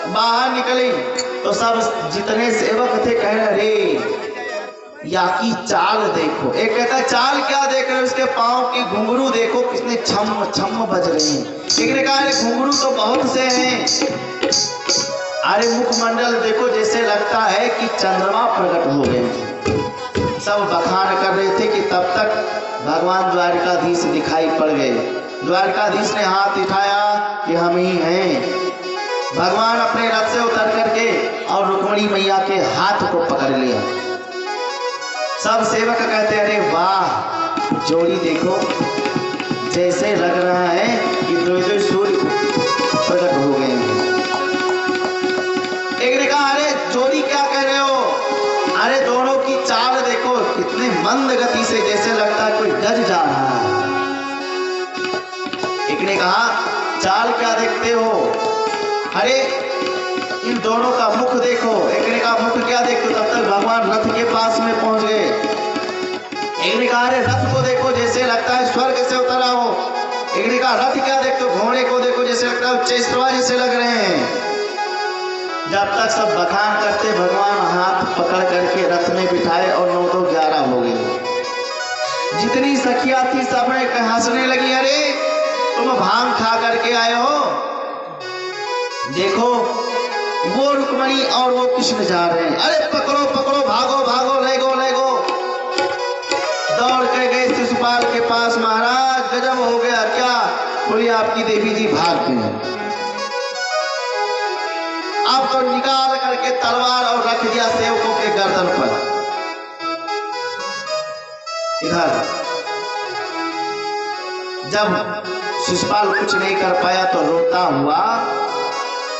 Speaker 1: बाहर निकली तो सब जितने सेवक थे कह रहे अरे या की चाल देखो। एक कहता चाल क्या देख रहे हो, उसके पांव की घुंघरू देखो कितने छम छम बज रहे हैं। एक ने कहा घुंघरू तो बहुत से हैं। अरे मुखमंडल देखो जैसे लगता है कि चंद्रमा प्रकट हो गए। सब बखान कर रहे थे कि तब तक भगवान द्वारकाधीश दिखाई पड़ गए। द्वारकाधीश ने हाथ उठाया कि हम ही हैं। भगवान अपने रथ से उतर करके और रुक्मिणी मैया के हाथ को पकड़ लिया। सब सेवक कहते अरे वाह, जोड़ी देखो, जैसे लग रहा है कि दो सूर्य प्रकट हो गए हैं। एक ने कहा अरे जोड़ी क्या कह रहे हो? अरे दोनों की चाल देखो, कितने मंद गति से, जैसे लगता है कोई गज जा रहा है। एक ने कहा चाल क्या देखते हो? अरे इन दोनों का मुख देखो। एक ने कहा मुख क्या देखते हो? तब तक भगवान रथ के पास में पहुंच गए। एक ने कहा अरे रथ को देखो, जैसे लगता है स्वर्ग से उतरा हो। एक ने कहा रथ क्या देखते हो? घोड़े को देखो, जैसे लगता है चेस्टवा जैसे लग रहे हैं। जब तक सब बखान करते भगवान हाथ पकड़ करके रथ में बिठाए और 9 तो 11 हो गए। जितनी सखिया थी सब हंसने लगी। अरे तुम भांग खा करके आए हो, देखो वो रुक्मिणी और वो कृष्ण जा रहे हैं। अरे पकड़ो पकड़ो, भागो भागो, ले गो ले गो। दौड़ के गए शिशुपाल के पास। महाराज गजब हो गया, क्या? बोली आपकी देवी जी भाग गई। अब तो निकाल करके तलवार और रख दिया सेवकों के गर्दन पर। इधर जब शिशुपाल कुछ नहीं कर पाया तो रोता हुआ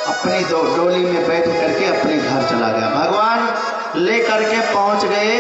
Speaker 1: अपनी डोली में बैठ करके अपने घर चला गया। भगवान ले करके पहुंच गए